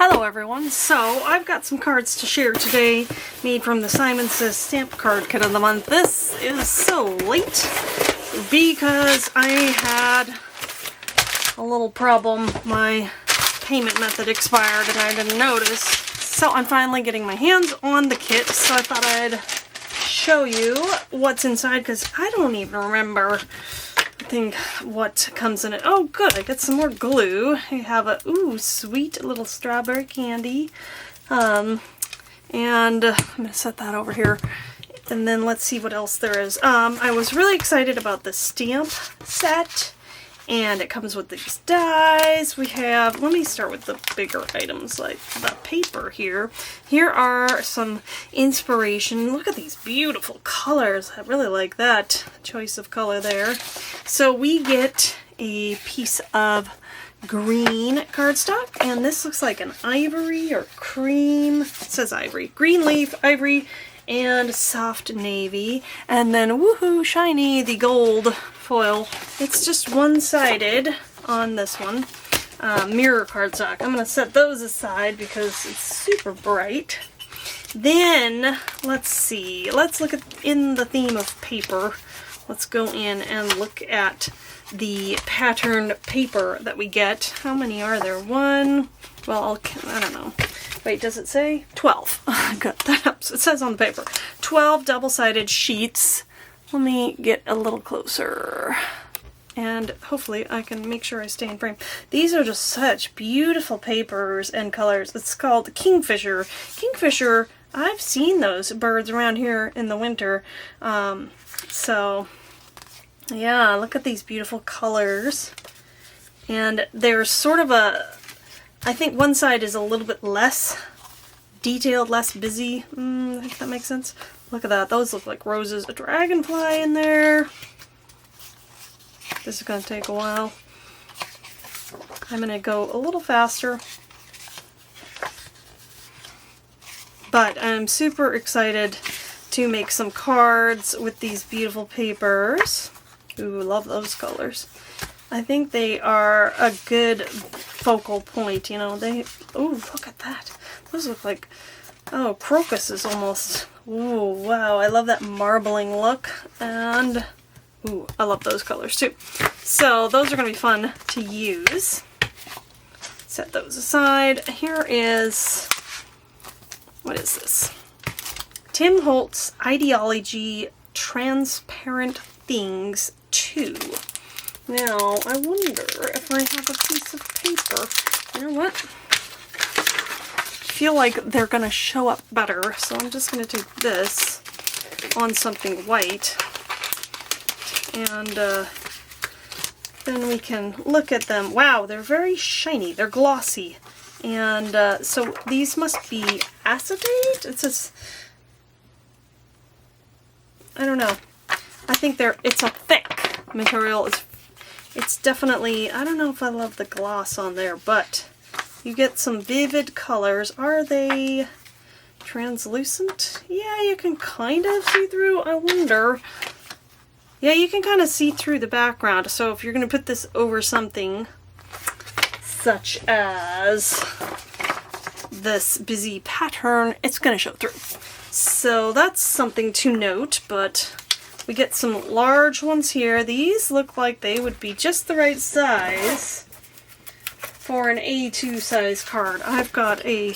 Hello everyone, so I've got some cards to share today made from the Simon Says Stamp Card Kit of the Month. This is so late because I had a little problem. My payment method expired and I didn't notice. So I'm finally getting my hands on the kit, so I thought I'd show you what's inside because I don't even remember what comes in it. Oh good, I got some more glue. I have a sweet little strawberry candy. And I'm gonna set that over here. And then let's see what else there is. I was really excited about the stamp set. And it comes with these dies. We have, let me start with the bigger items like the paper here. Here are some inspiration. Look at these beautiful colors. I really like that choice of color there. So we get a piece of green cardstock, and this looks like an ivory or cream. It says ivory. Green leaf, ivory, and soft navy. And then woohoo, shiny, the gold foil. It's just one-sided on this one. Mirror cardstock. I'm going to set those aside because it's super bright. Then, let's see. Let's look at, in the theme of paper, let's go in and look at the patterned paper that we get. How many are there? One, well, I don't know. Wait, does it say? 12. Good, that helps. It says on the paper. 12 double-sided sheets. Let me get a little closer. And hopefully I can make sure I stay in frame. These are just such beautiful papers and colors. It's called Kingfisher. Kingfisher, I've seen those birds around here in the winter. So, yeah, look at these beautiful colors. And there's sort of a, I think one side is a little bit less detailed, less busy. I think that makes sense. Look at that. Those look like roses. A dragonfly in there. This is going to take a while. I'm going to go a little faster. But I'm super excited to make some cards with these beautiful papers. Ooh, love those colors. I think they are a good focal point, you know. Ooh, look at that. Those look like, oh, crocuses almost. Ooh, wow, I love that marbling look. And, ooh, I love those colors too. So those are going to be fun to use. Set those aside. Here is, what is this? Tim Holtz Ideology Transparent Things 2. Now, I wonder if I have a piece of paper. You know what? I feel like they're going to show up better, so I'm just going to take this on something white. And then we can look at them. Wow, they're very shiny. They're glossy. And so these must be acetate? It says, I don't know. I think it's a thick material. It's definitely, I don't know if I love the gloss on there, but you get some vivid colors. Are they translucent? Yeah, you can kind of see through. I wonder. Yeah, you can kind of see through the background. So if you're going to put this over something such as this busy pattern, it's going to show through. So that's something to note, but we get some large ones here. These look like they would be just the right size for an A2 size card. I've got a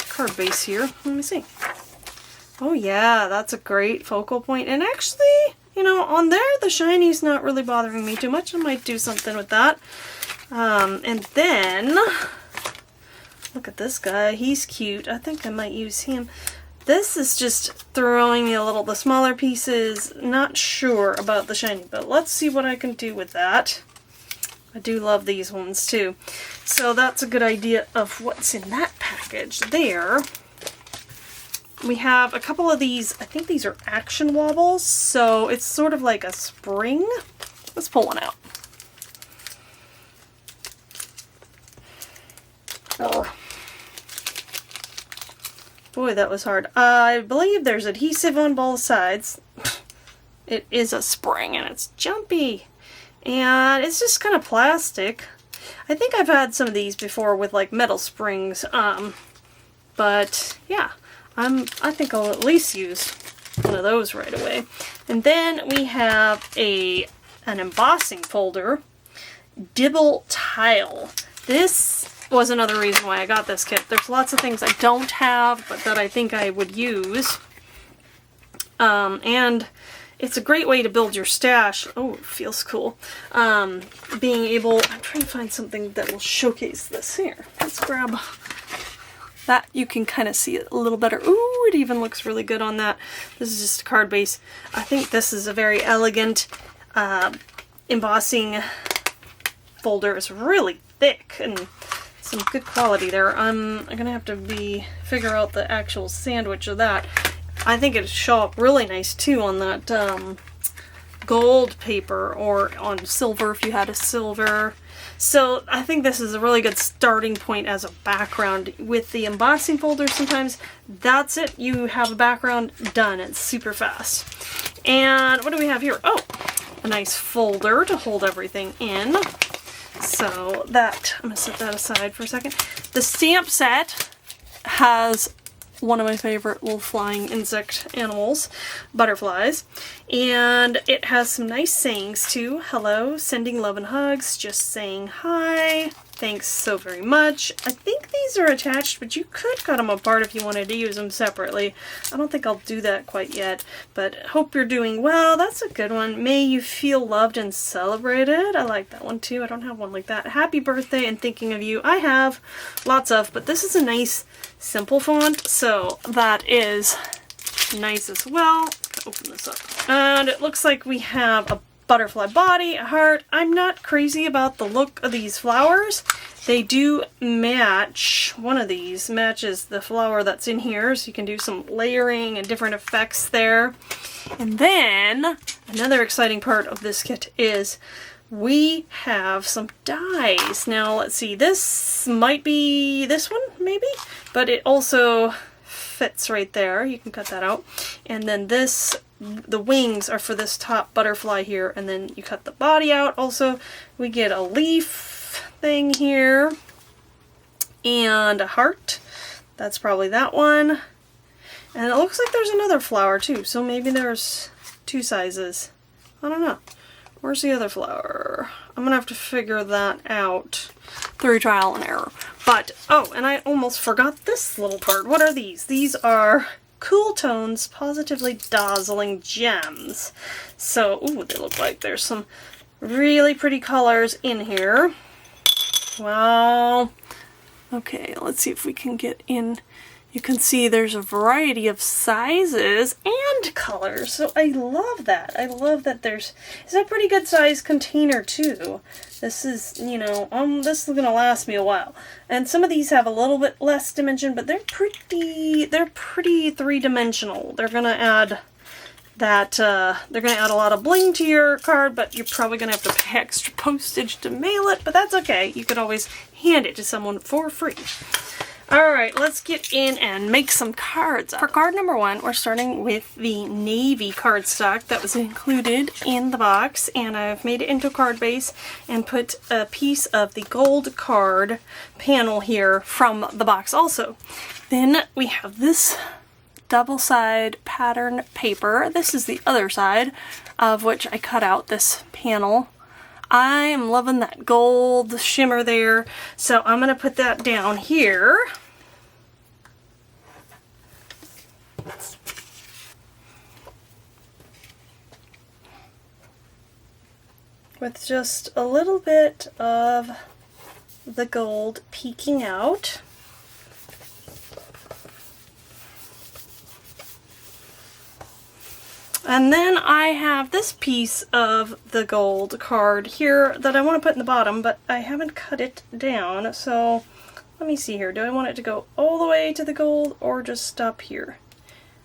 card base here. Let me see. Oh yeah, that's a great focal point. And actually, you know, on there, the shiny's not really bothering me too much. I might do something with that. And then, look at this guy. He's cute. I think I might use him. This is just throwing me a little, the smaller pieces, not sure about the shiny, but let's see what I can do with that. I do love these ones too. So that's a good idea of what's in that package there. We have a couple of these, I think these are action wobbles, so it's sort of like a spring. Let's pull one out. Oh. Boy, that was hard. I believe there's adhesive on both sides. It is a spring and it's jumpy. And it's just kind of plastic. I think I've had some of these before with like metal springs, but yeah, I think I'll at least use one of those right away. And then we have an embossing folder, Dibble Tile. This was another reason why I got this kit. There's lots of things I don't have, but that I think I would use. And it's a great way to build your stash. Oh, it feels cool. Being able, I'm trying to find something that will showcase this. Here, let's grab that. You can kind of see it a little better. Ooh, it even looks really good on that. This is just a card base. I think this is a very elegant embossing folder. It's really thick and some good quality there. I'm gonna have to figure out the actual sandwich of that. I think it'd show up really nice too on that gold paper or on silver if you had a silver. So I think this is a really good starting point as a background. With the embossing folder, sometimes that's it. You have a background done. It's super fast. And what do we have here? Oh, a nice folder to hold everything in. So that, I'm going to set that aside for a second. The stamp set has one of my favorite little flying insect animals, butterflies. And it has some nice sayings too. Hello, sending love and hugs, just saying hi, thanks so very much. I think these are attached, but you could cut them apart if you wanted to use them separately. I don't think I'll do that quite yet, but hope you're doing well. That's a good one. May you feel loved and celebrated. I like that one too. I don't have one like that. Happy birthday and thinking of you. I have lots of, but this is a nice simple font, so that is nice as well. Open this up. And it looks like we have a butterfly body, a heart. I'm not crazy about the look of these flowers. They do match, one of these matches the flower that's in here, so you can do some layering and different effects there. And then, another exciting part of this kit is we have some dies. Now, let's see, this might be this one, maybe? But it also fits right there. You can cut that out. And then this, the wings are for this top butterfly here, and then you cut the body out. Also, we get a leaf thing here, and a heart. That's probably that one. And it looks like there's another flower too, so maybe there's two sizes. I don't know. Where's the other flower? I'm gonna have to figure that out through trial and error. But, oh, and I almost forgot this little part. What are these? These are Cool Tones Positively Dazzling Gems. So, ooh, they look like there's some really pretty colors in here. Wow. Okay, let's see if we can get in. You can see there's a variety of sizes and colors, so I love that. I love that it's a pretty good size container too. This is, you know, this is gonna last me a while. And some of these have a little bit less dimension, but they're pretty three-dimensional. They're gonna add that, they're gonna add a lot of bling to your card, but you're probably gonna have to pay extra postage to mail it, but that's okay. You could always hand it to someone for free. Alright, let's get in and make some cards. For card number one, we're starting with the navy cardstock that was included in the box, and I've made it into a card base and put a piece of the gold card panel here from the box also. Then we have this double-side pattern paper. This is the other side of which I cut out this panel. I am loving that gold shimmer there, so I'm going to put that down here. With just a little bit of the gold peeking out. And then I have this piece of the gold card here that I want to put in the bottom, but I haven't cut it down, so let me see here. Do I want it to go all the way to the gold or just stop here?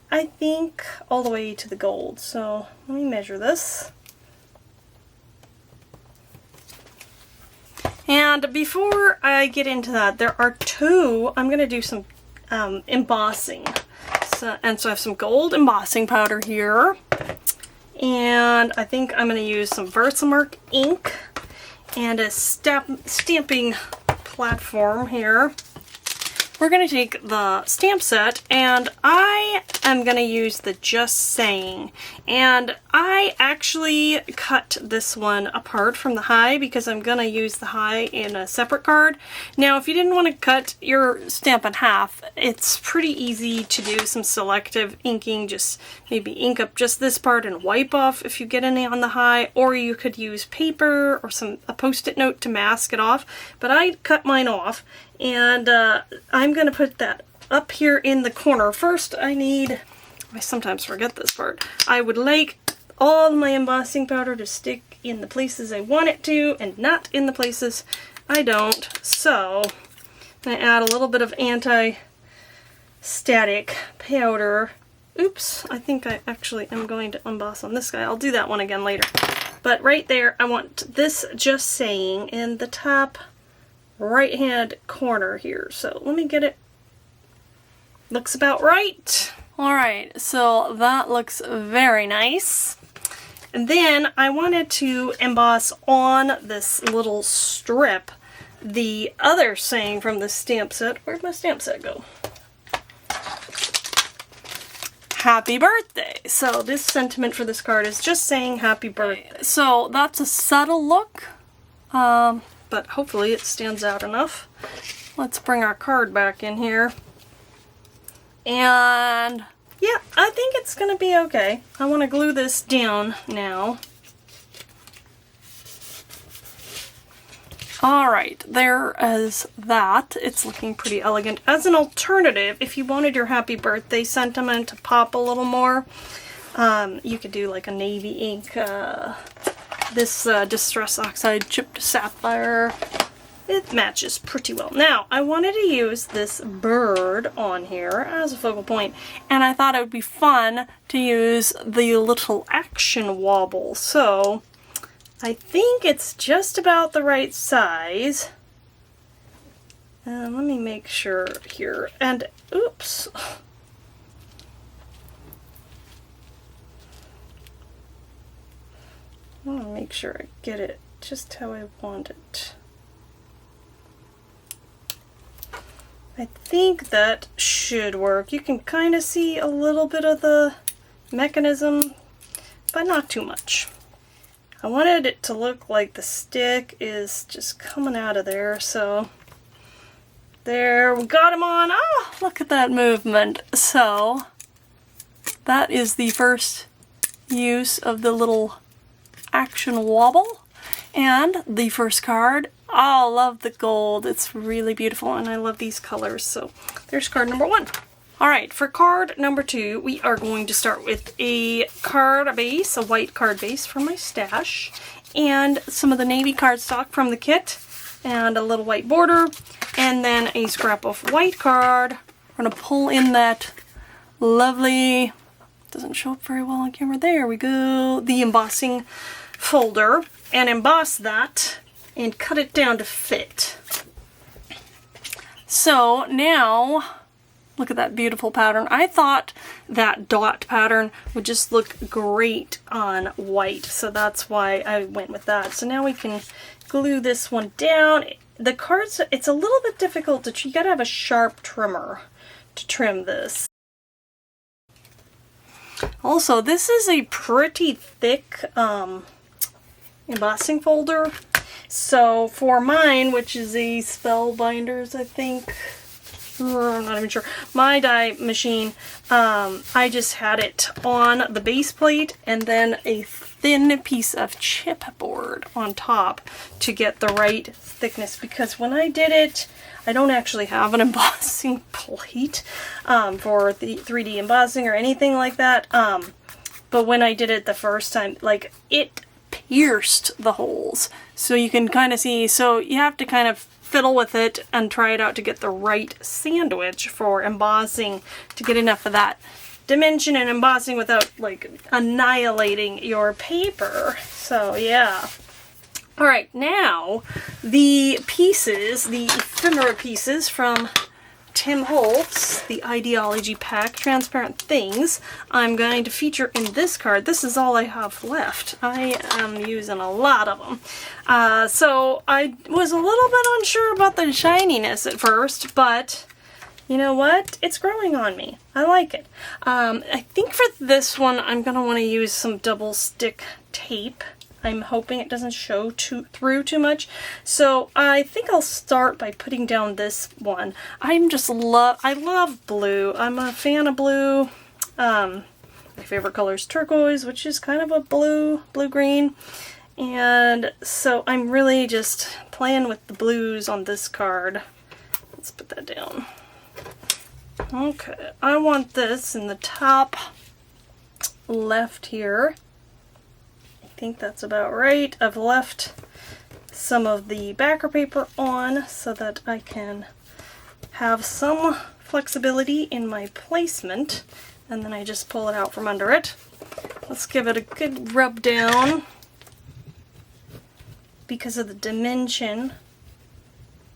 I think all the way to the gold, so let me measure this. And before I get into that, there are I'm going to do some embossing. So I have some gold embossing powder here, and I think I'm going to use some Versamark ink, and a stamping platform here. We're going to take the stamp set, and I am going to use the Just Saying. And I actually cut this one apart from the high because I'm going to use the high in a separate card. Now, if you didn't want to cut your stamp in half, it's pretty easy to do some selective inking. Just maybe ink up just this part and wipe off if you get any on the high, or you could use paper or a post-it note to mask it off. But I cut mine off. And I'm going to put that up here in the corner. First, I sometimes forget this part. I would like all my embossing powder to stick in the places I want it to and not in the places I don't. So, I'm going to add a little bit of anti-static powder. Oops, I think I actually am going to emboss on this guy. I'll do that one again later. But right there, I want this Just Saying in the top right hand corner here. So let me get it. Looks about right. Alright, so that looks very nice. And then I wanted to emboss on this little strip the other saying from the stamp set. Where'd my stamp set go? Happy birthday! So this sentiment for this card is just saying happy birthday. So that's a subtle look. But hopefully it stands out enough. Let's bring our card back in here. And yeah, I think it's gonna be okay. I want to glue this down now. Alright, there is that. It's looking pretty elegant. As an alternative, if you wanted your happy birthday sentiment to pop a little more, you could do like a navy ink, this Distress Oxide chipped Sapphire. It matches pretty well. Now, I wanted to use this bird on here as a focal point, and I thought it would be fun to use the little action wobble. So, I think it's just about the right size. Let me make sure here. And, oops. I want to make sure I get it just how I want it. I think that should work. You can kind of see a little bit of the mechanism, but not too much. I wanted it to look like the stick is just coming out of there, so there, we got him on. Oh, look at that movement. So that is the first use of the little action wobble. And the first card, oh, love the gold. It's really beautiful, and I love these colors. So there's card number 1. All right, for card number 2, we are going to start with a card base, a white card base from my stash, and some of the navy cardstock from the kit, and a little white border, and then a scrap of white card. We're going to pull in that lovely, doesn't show up very well on camera, there we go, the embossing folder, and emboss that and cut it down to fit. So now, look at that beautiful pattern. I thought that dot pattern would just look great on white, so that's why I went with that. So now we can glue this one down. The cards, it's a little bit difficult to, you gotta have a sharp trimmer to trim this. Also, this is a pretty thick embossing folder. So for mine, which is a Spellbinders, I think, I'm not even sure, my die machine, I just had it on the base plate and then a thin piece of chipboard on top to get the right thickness, because when I did it, I don't actually have an embossing plate for the 3D embossing or anything like that, but when I did it the first time, like, it pierced the holes, so you can kind of see, so you have to kind of fiddle with it and try it out to get the right sandwich for embossing, to get enough of that dimension and embossing without like annihilating your paper. So yeah. Alright, now the pieces, the ephemera pieces from Tim Holtz, the Ideology Pack, Transparent Things, I'm going to feature in this card. This is all I have left. I am using a lot of them. So I was a little bit unsure about the shininess at first, but you know what? It's growing on me. I like it. I think for this one, I'm going to want to use some double stick tape. I'm hoping it doesn't show through too much. So I think I'll start by putting down this one. I love blue. I'm a fan of blue. My favorite color is turquoise, which is kind of a blue-green. And so I'm really just playing with the blues on this card. Let's put that down. Okay, I want this in the top left here. I think that's about right. I've left some of the backer paper on so that I can have some flexibility in my placement, and then I just pull it out from under it. Let's give it a good rub down because of the dimension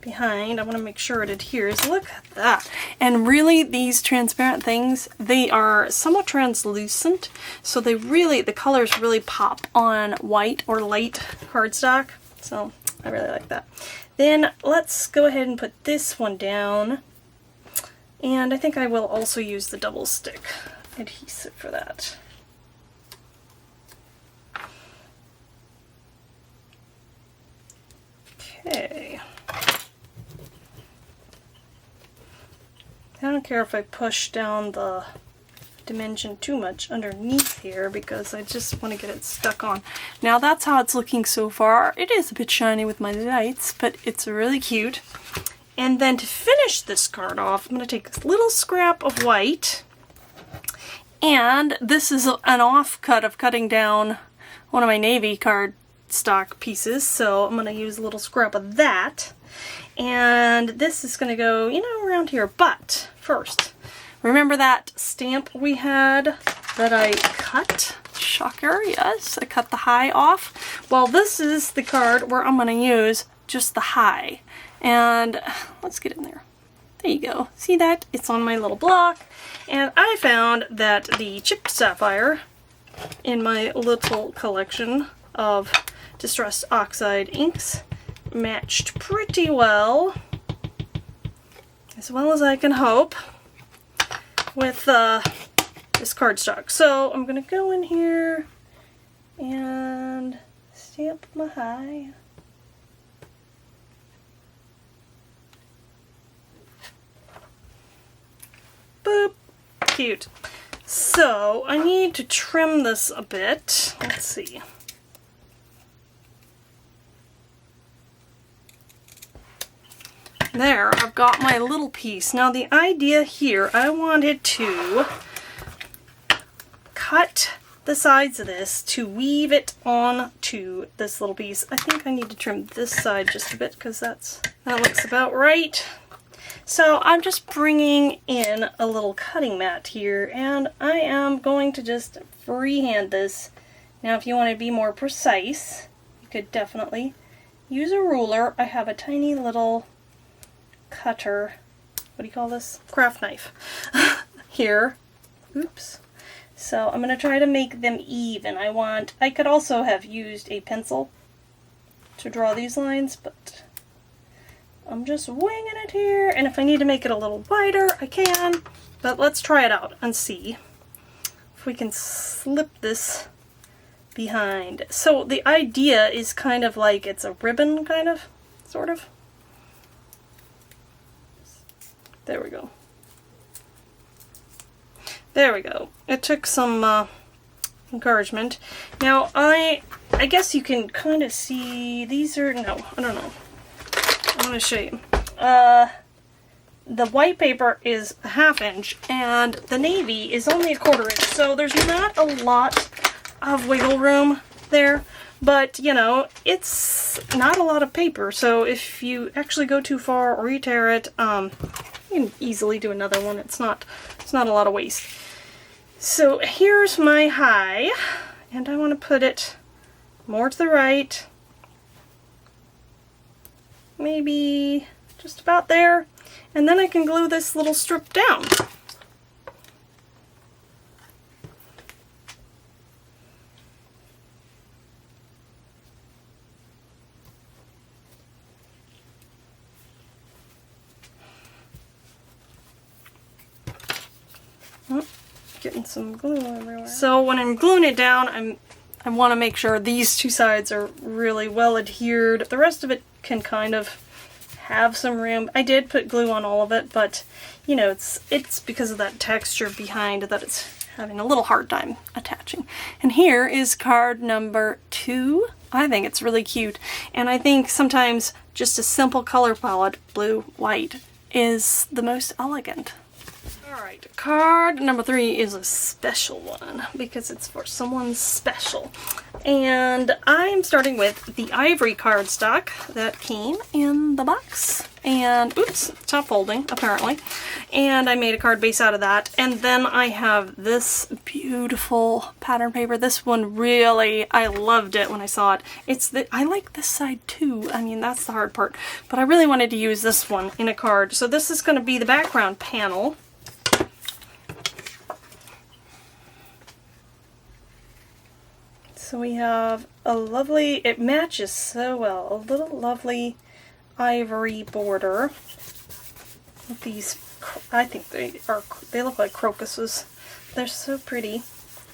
behind. I want to make sure it adheres. Look at that. And really, these transparent things, they are somewhat translucent, so the colors really pop on white or light cardstock. So I really like that. Then let's go ahead and put this one down. And I think I will also use the double stick adhesive for that. Okay. I don't care if I push down the dimension too much underneath here because I just want to get it stuck on. Now that's how it's looking so far. It is a bit shiny with my lights, but it's really cute. And then to finish this card off, I'm going to take a little scrap of white, and this is an offcut of cutting down one of my navy cardstock pieces, so I'm going to use a little scrap of that. And this is going to go, around here. But first, remember that stamp we had that I cut? Shocker, yes, I cut the high off. Well, this is the card where I'm going to use just the high. And let's get in there. There you go. See that? It's on my little block. And I found that the chipped sapphire in my little collection of Distress Oxide inks matched pretty well as I can hope, with this cardstock. So I'm going to go in here and stamp my high. Boop. Cute. So I need to trim this a bit. Let's see. There, I've got my little piece. Now the idea here, I wanted to cut the sides of this to weave it onto this little piece. I think I need to trim this side just a bit because that looks about right. So I'm just bringing in a little cutting mat here, and I am going to just freehand this. Now if you want to be more precise, you could definitely use a ruler. I have a tiny little cutter, what do you call this? Craft knife here. Oops. So I'm going to try to make them even. I could also have used a pencil to draw these lines, but I'm just winging it here, and if I need to make it a little wider, I can. But let's try it out and see if we can slip this behind. So the idea is kind of like it's a ribbon, kind of, sort of. There we go. There we go. It took some encouragement. Now, I guess you can kind of see, these are, no, I don't know. I'm going to show you. The white paper is a 1/2 inch, and the navy is only a 1/4 inch, so there's not a lot of wiggle room there. But, it's not a lot of paper, so if you actually go too far or you tear it, you can easily do another one. It's not a lot of waste. So here's my high, and I want to put it more to the right, maybe just about there, And then I can glue this little strip down. Getting some glue everywhere. So when I'm gluing it down, I want to make sure these two sides are really well adhered. The rest of it can kind of have some room. I did put glue on all of it, but you know, it's because of that texture behind that it's having a little hard time attaching. And here is card number 2. I think it's really cute, and I think sometimes just a simple color palette, blue, white, is the most elegant. Alright, card number 3 is a special one because it's for someone special. And I'm starting with the ivory cardstock that came in the box. And, oops, top folding, apparently. And I made a card base out of that. And then I have this beautiful pattern paper. This one really, I loved it when I saw it. I like this side too. I mean, that's the hard part. But I really wanted to use this one in a card. So this is going to be the background panel. So we have a lovely, it matches so well, a little lovely ivory border with these, I think they look like crocuses. They're so pretty.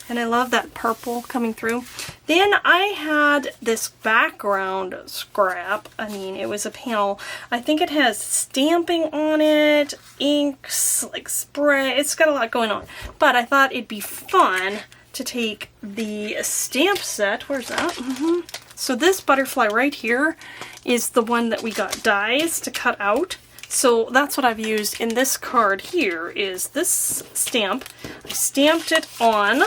And I love that purple coming through. Then I had this background scrap. I mean, it was a panel. I think it has stamping on it, inks, like spray. It's got a lot going on. But I thought it'd be fun to take the stamp set. Where's that? So this butterfly right here is the one that we got dies to cut out. So that's what I've used in this card here is this stamp. I stamped it on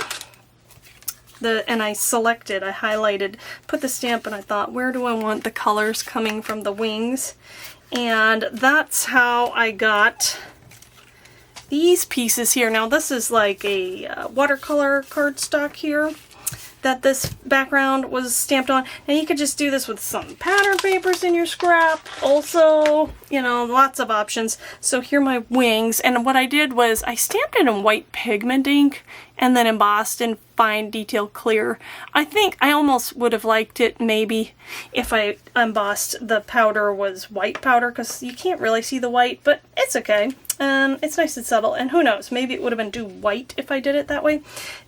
and I selected, I highlighted, put the stamp, and I thought, where do I want the colors coming from the wings? And that's how I got these pieces here. Now this is like a watercolor cardstock here that this background was stamped on. Now you could just do this with some pattern papers in your scrap. Also, you know, lots of options. So here are my wings, and what I did was I stamped it in white pigment ink and then embossed in fine detail clear. I think I almost would have liked it maybe if I embossed the powder was white powder, because you can't really see the white, but it's okay. It's nice and subtle, and who knows, maybe it would have been too white if I did it that way.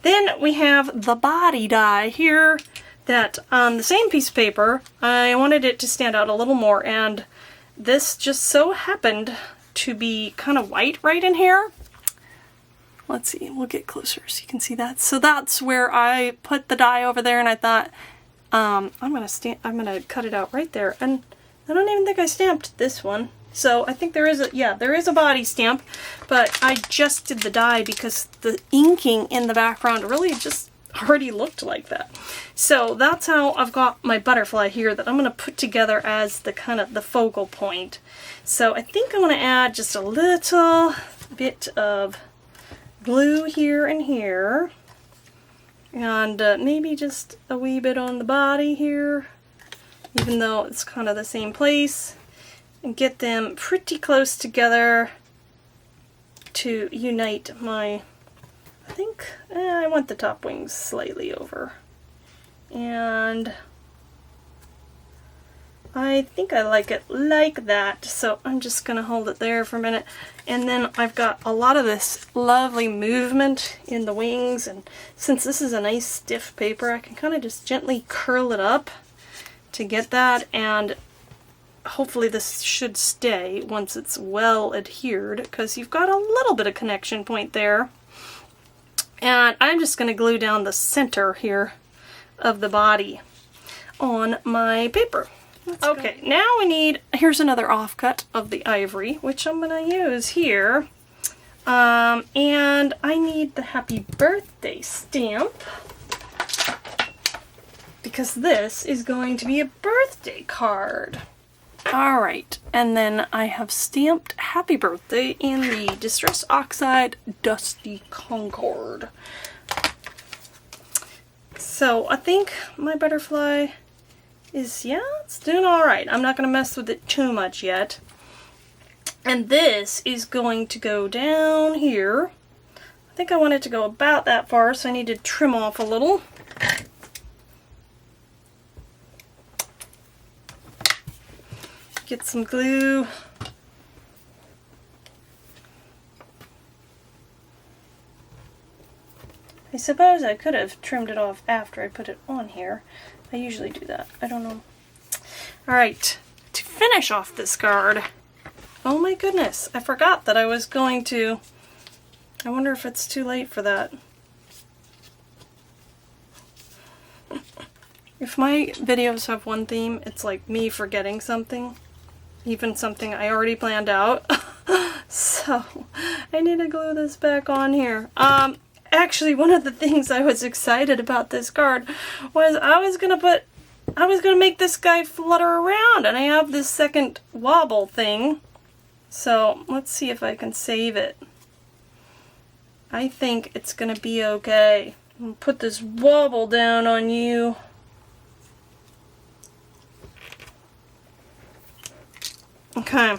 Then we have the body die here that on the same piece of paper, I wanted it to stand out a little more, and this just so happened to be kind of white right in here. Let's see, we'll get closer so you can see that. So that's where I put the die over there, and I thought, I'm gonna cut it out right there, and I don't even think I stamped this one. So I think there is a body stamp, but I just did the die because the inking in the background really just already looked like that. So that's how I've got my butterfly here that I'm going to put together as the kind of the focal point. So I think I'm going to add just a little bit of glue here and here, and maybe just a wee bit on the body here, even though it's kind of the same place. And get them pretty close together to unite my, I think, I want the top wings slightly over. And I think I like it like that, so I'm just going to hold it there for a minute. And then I've got a lot of this lovely movement in the wings, and since this is a nice stiff paper, I can kind of just gently curl it up to get that, and hopefully this should stay once it's well adhered, because you've got a little bit of connection point there. And I'm just going to glue down the center here of the body on my paper. Okay, now here's another offcut of the ivory, which I'm going to use here. And I need the happy birthday stamp, because this is going to be a birthday card. Alright, and then I have stamped happy birthday in the Distress Oxide Dusty Concord. So I think my butterfly is, it's doing alright. I'm not going to mess with it too much yet. And this is going to go down here. I think I want it to go about that far, so I need to trim off a little. Get some glue. I suppose I could have trimmed it off after I put it on here. I usually do that. I don't know. Alright, to finish off this card. Oh my goodness, I forgot that I was going to... I wonder if it's too late for that. If my videos have one theme, it's like me forgetting something. Even something I already planned out. So, I need to glue this back on here. Actually, one of the things I was excited about this card was I was gonna make this guy flutter around, and I have this second wobble thing. So, let's see if I can save it. I think it's gonna be okay. I'll put this wobble down on you. Okay.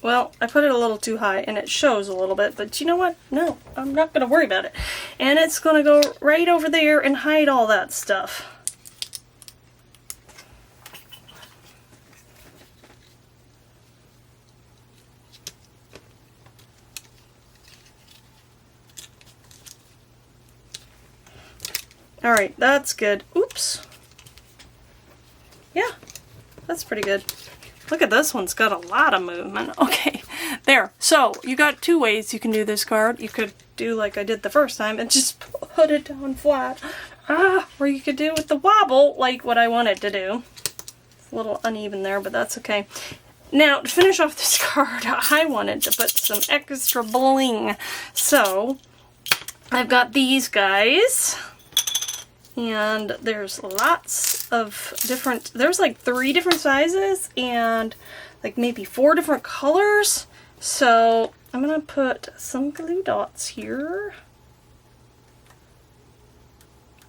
Well, I put it a little too high and it shows a little bit, but you know what? No, I'm not going to worry about it. And it's going to go right over there and hide all that stuff. Alright, that's good. Oops. Yeah, that's pretty good. Look at this one's got a lot of movement. Okay, there. So, you got two ways you can do this card. You could do like I did the first time and just put it down flat. Or you could do it with the wobble like what I wanted to do. It's a little uneven there, but that's okay. Now, to finish off this card, I wanted to put some extra bling. So, I've got these guys. And there's lots of different, there's like 3 different sizes and like maybe 4 different colors. So I'm going to put some glue dots here.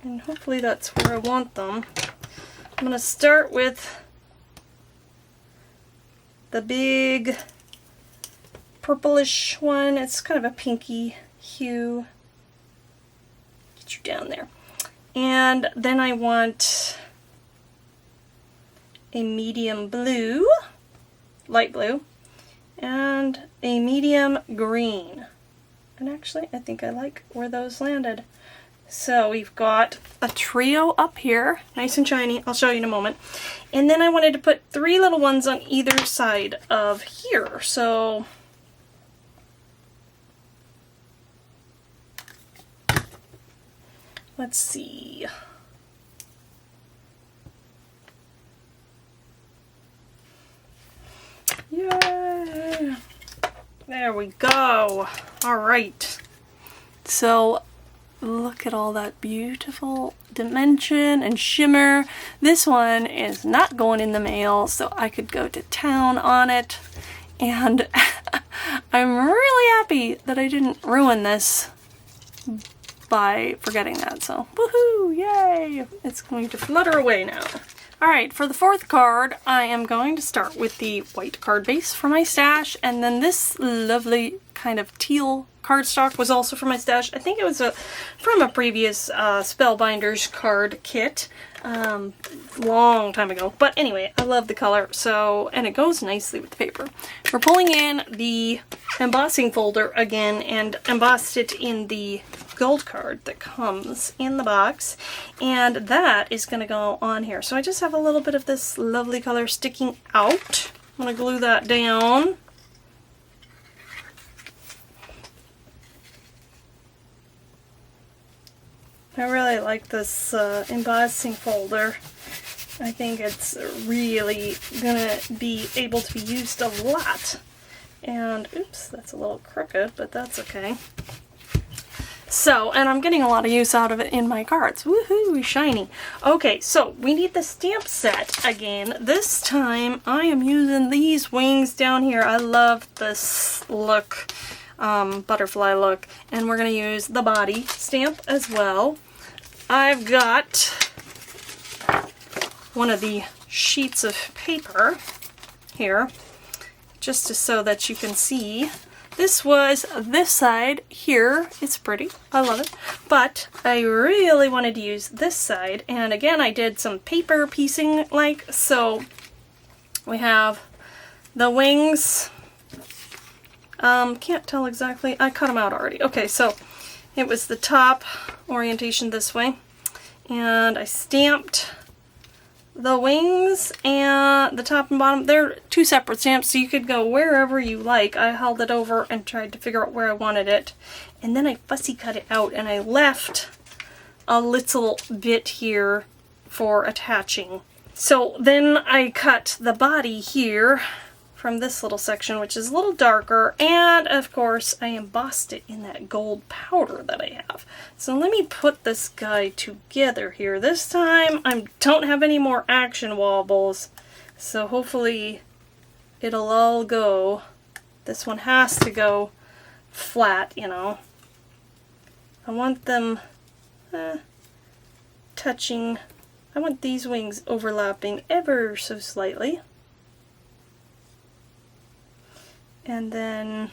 And hopefully that's where I want them. I'm going to start with the big purplish one. It's kind of a pinky hue. Get you down there. And then I want a medium blue, light blue, and a medium green. And actually, I think I like where those landed. So we've got a trio up here, nice and shiny. I'll show you in a moment. And then I wanted to put 3 little ones on either side of here. So let's see. Yay! There we go. All right. So look at all that beautiful dimension and shimmer. This one is not going in the mail, so I could go to town on it. And I'm really happy that I didn't ruin this by forgetting that, so woohoo, yay! It's going to flutter away now. Alright, for the 4th card, I am going to start with the white card base for my stash, and then this lovely kind of teal cardstock was also for my stash. I think it was from a previous Spellbinders card kit, long time ago. But anyway, I love the color, so, and it goes nicely with the paper. We're pulling in the embossing folder again and embossed it in the gold card that comes in the box, and that is going to go on here. So I just have a little bit of this lovely color sticking out. I'm going to glue that down. I really like this embossing folder. I think it's really gonna be able to be used a lot. And oops, that's a little crooked, but that's okay. So, and I'm getting a lot of use out of it in my cards. Woohoo, shiny. Okay, so we need the stamp set again. This time I am using these wings down here. I love this look, butterfly look. And we're going to use the body stamp as well. I've got one of the sheets of paper here, just so that you can see. This was this side here. It's pretty. I love it. But I really wanted to use this side. And again, I did some paper piecing so we have the wings. Can't tell exactly. I cut them out already. Okay, so it was the top orientation this way. And I stamped the wings and the top and bottom. They're two separate stamps, so you could go wherever you like. I held it over and tried to figure out where I wanted it. And then I fussy cut it out and I left a little bit here for attaching. So then I cut the body here from this little section, which is a little darker, and of course I embossed it in that gold powder that I have. So let me put this guy together here. This time I don't have any more action wobbles, so hopefully it'll all go. This one has to go flat, you know. I want them touching. I want these wings overlapping ever so slightly. And then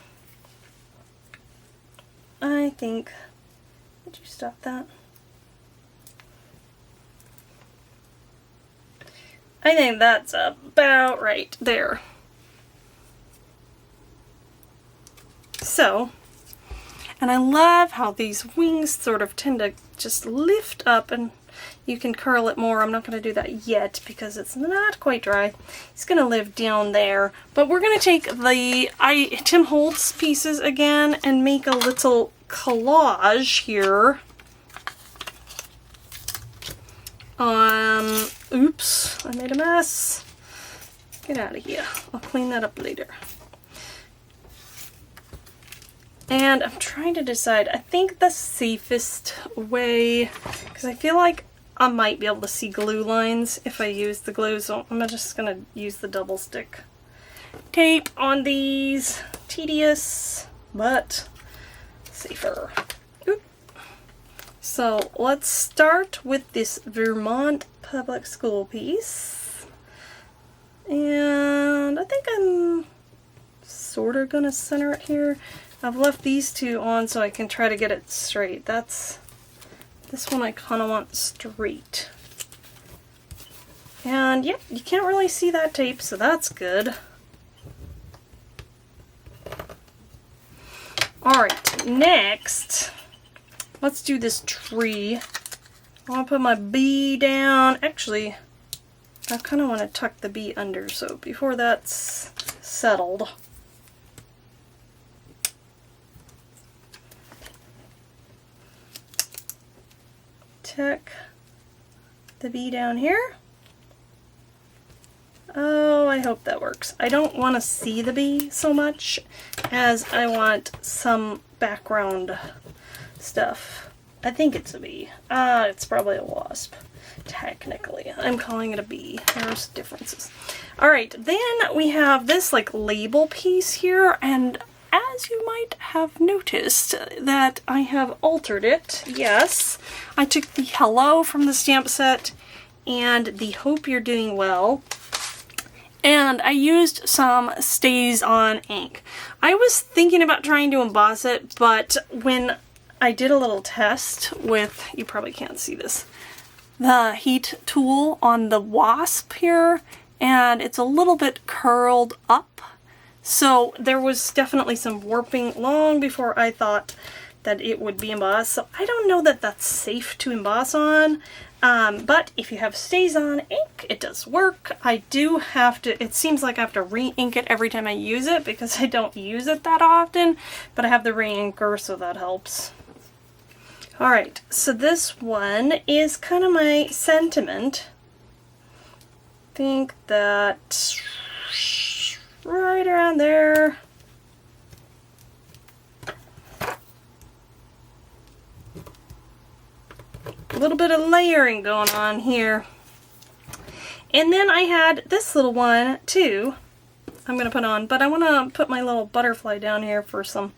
I think, did you stop that? I think that's about right there. So, and I love how these wings sort of tend to just lift up, and you can curl it more. I'm not going to do that yet because it's not quite dry. It's going to live down there. But we're going to take the Tim Holtz pieces again and make a little collage here. Oops, I made a mess. Get out of here. I'll clean that up later. And I'm trying to decide. I think the safest way, because I feel like I might be able to see glue lines if I use the glue, so I'm just going to use the double stick tape on these. Tedious, but safer. Oop. So let's start with this Vermont Public School piece. And I think I'm sort of going to center it here. I've left these two on so I can try to get it straight. This one I kind of want straight. And yep, you can't really see that tape, so that's good. Alright, next, let's do this tree. I want to put my bee down. Actually, I kind of want to tuck the bee under, so before that's settled. Tuck the bee down here. Oh, I hope that works. I don't want to see the bee so much as I want some background stuff. I think it's a bee. It's probably a wasp. Technically, I'm calling it a bee. There's differences. Alright, then we have this like label piece here, and as you might have noticed that I have altered it. Yes, I took the hello from the stamp set and the hope you're doing well, and I used some Staz-on ink. I was thinking about trying to emboss it, but when I did a little test with, you probably can't see this, the heat tool on the wasp here, and it's a little bit curled up. So there was definitely some warping long before I thought that it would be embossed. So I don't know that that's safe to emboss on. But if you have Staz-on ink, it does work. I do have to, it seems like I have to re-ink it every time I use it because I don't use it that often. But I have the re-inker, so that helps. Alright, so this one is kind of my sentiment. I think that right around there. A little bit of layering going on here. And then I had this little one too I'm going to put on, but I want to put my little butterfly down here for some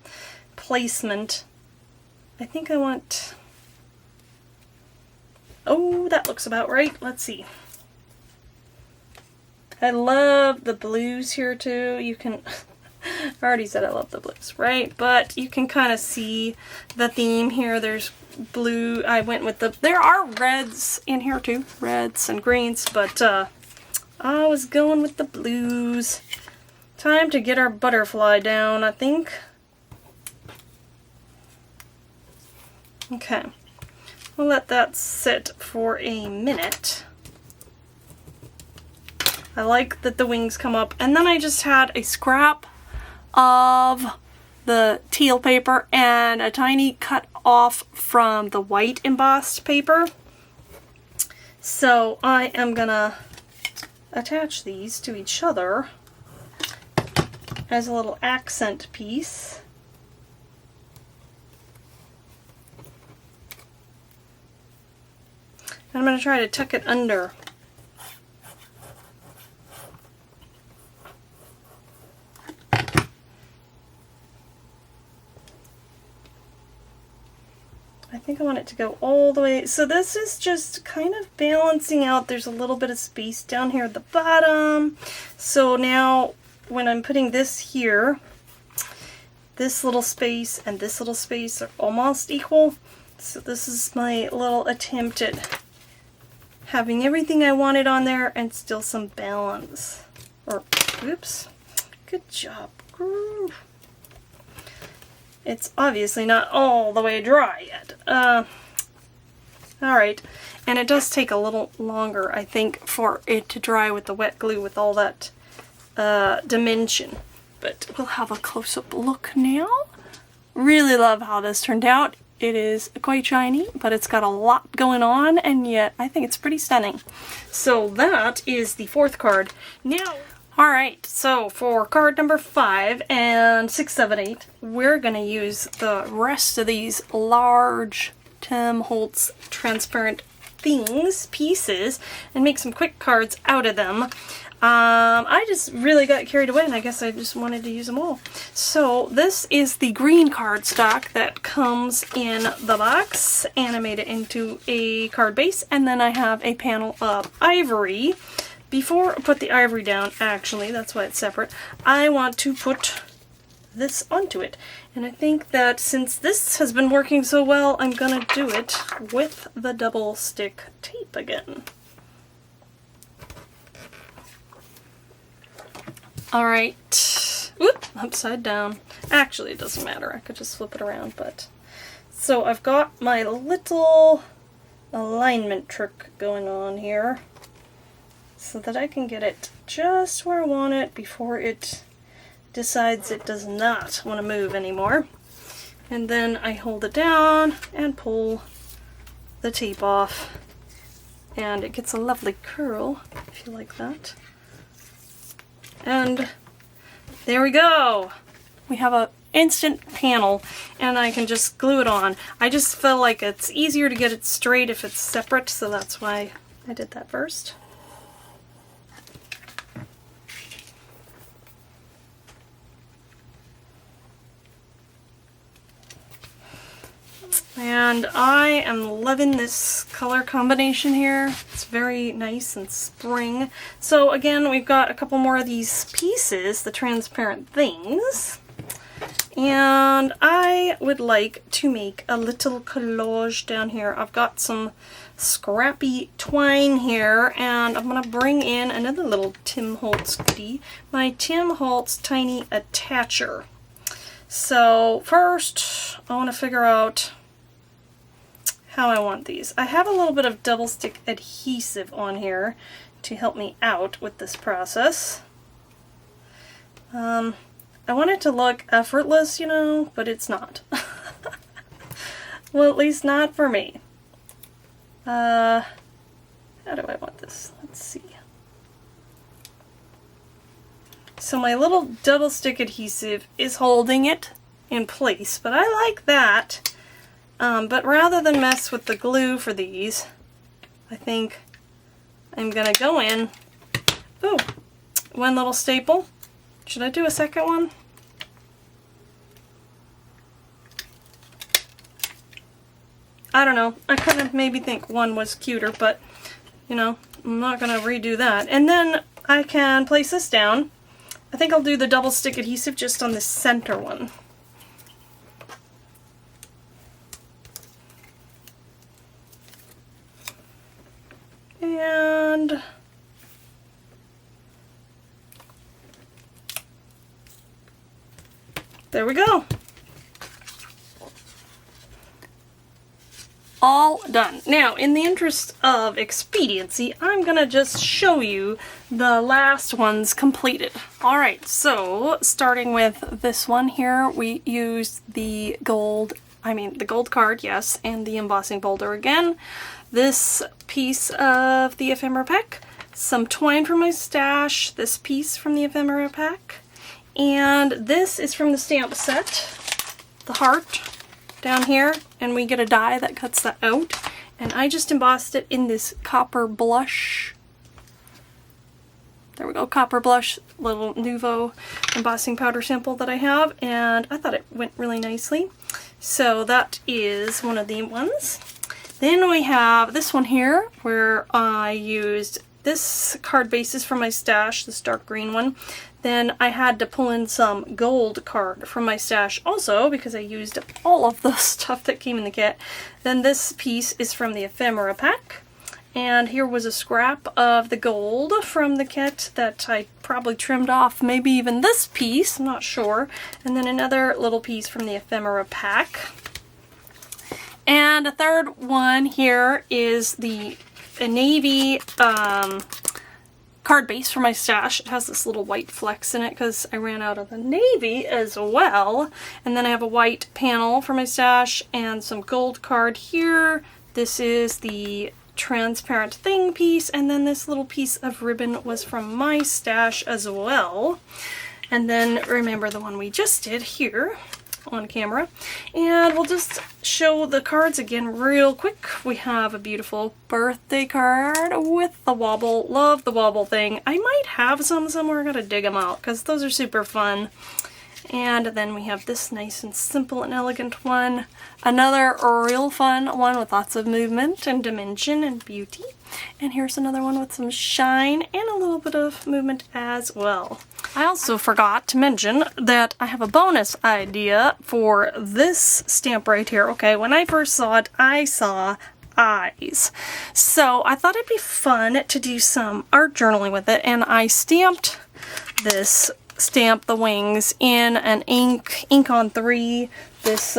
placement. I think I want, oh, that looks about right. Let's see. I love the blues here too. You can, I already said I love the blues, right? But you can kind of see the theme here. There's blue. I went with there are reds in here too, reds and greens, but I was going with the blues. Time to get our butterfly down, I think. Okay, we'll let that sit for a minute. I like that the wings come up, and then I just had a scrap of the teal paper and a tiny cut off from the white embossed paper. So I am gonna attach these to each other as a little accent piece. And I'm gonna try to tuck it under. I think I want it to go all the way. So this is just kind of balancing out. There's a little bit of space down here at the bottom. So now when I'm putting this here, this little space and this little space are almost equal. So this is my little attempt at having everything I wanted on there and still some balance. Or, oops, good job. It's obviously not all the way dry yet. Alright, and it does take a little longer, I think, for it to dry with the wet glue with all that dimension. But we'll have a close-up look now. Really love how this turned out. It is quite shiny, but it's got a lot going on, and yet I think it's pretty stunning. So that is the fourth card. Now, alright, so for card number 5 and 6, 7, 8, we're going to use the rest of these large Tim Holtz transparent pieces, and make some quick cards out of them. I just really got carried away, and I guess I just wanted to use them all. So this is the green cardstock that comes in the box, and I made it into a card base, and then I have a panel of ivory. Before I put the ivory down, actually, that's why it's separate, I want to put this onto it. And I think that since this has been working so well, I'm gonna do it with the double stick tape again. Alright, whoop, upside down. Actually, it doesn't matter, I could just flip it around, but... So I've got my little alignment trick going on here, so that I can get it just where I want it before it decides it does not want to move anymore. And then I hold it down and pull the tape off, and it gets a lovely curl, if you like that. And there we go! We have an instant panel, and I can just glue it on. I just feel like it's easier to get it straight if it's separate, so that's why I did that first. And I am loving this color combination here. It's very nice and spring. So again, we've got a couple more of these pieces, the transparent things. And I would like to make a little collage down here. I've got some scrappy twine here, and I'm going to bring in another little Tim Holtz goodie, my Tim Holtz Tiny Attacher. So first, I want to figure out how I want these. I have a little bit of double stick adhesive on here to help me out with this process. I want it to look effortless, you know, but it's not. Well, at least not for me. How do I want this? Let's see. So my little double stick adhesive is holding it in place, but I like that. But rather than mess with the glue for these, I think I'm gonna go in, oh, one little staple. Should I do a second one? I don't know, I kind of maybe think one was cuter, but you know, I'm not gonna redo that. And then I can place this down. I think I'll do the double stick adhesive just on the center one. And there we go. All done. Now, in the interest of expediency, I'm gonna just show you the last ones completed. Alright, so starting with this one here, we used the gold card, yes, and the embossing folder again. This piece of the ephemera pack, some twine from my stash, this piece from the ephemera pack, and this is from the stamp set, the heart down here, and we get a die that cuts that out, and I just embossed it in this copper blush. There we go, copper blush, little Nouveau embossing powder sample that I have, and I thought it went really nicely. So that is one of the ones. Then we have this one here, where I used this card basis from my stash, this dark green one. Then I had to pull in some gold card from my stash also, because I used all of the stuff that came in the kit. Then this piece is from the ephemera pack. And here was a scrap of the gold from the kit that I probably trimmed off, maybe even this piece, I'm not sure. And then another little piece from the ephemera pack. And a third one here is a navy card base for my stash. It has this little white flecks in it because I ran out of the navy as well. And then I have a white panel for my stash and some gold card here. This is the transparent thing piece, and then this little piece of ribbon was from my stash as well. And then remember the one we just did here on camera. And we'll just show the cards again real quick. We have a beautiful birthday card with the wobble. Love the wobble thing. I might have some somewhere. I gotta dig them out because those are super fun. And then we have this nice and simple and elegant one. Another real fun one with lots of movement and dimension and beauty. And here's another one with some shine and a little bit of movement as well. I also forgot to mention that I have a bonus idea for this stamp right here. Okay, when I first saw it, I saw eyes. So I thought it'd be fun to do some art journaling with it, and I stamped this stamp the wings in an ink on 3, this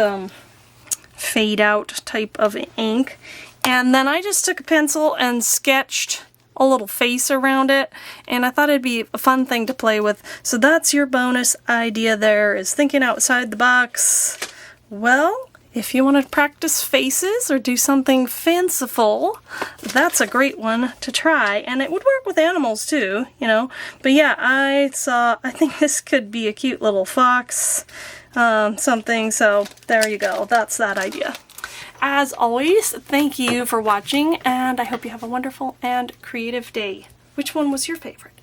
fade out type of ink, and then I just took a pencil and sketched a little face around it, and I thought it'd be a fun thing to play with. So that's your bonus idea there, is thinking outside the box. Well, if you want to practice faces or do something fanciful, that's a great one to try. And it would work with animals too, you know. But yeah, I think this could be a cute little fox, something. So there you go. That's that idea. As always, thank you for watching, and I hope you have a wonderful and creative day. Which one was your favorite?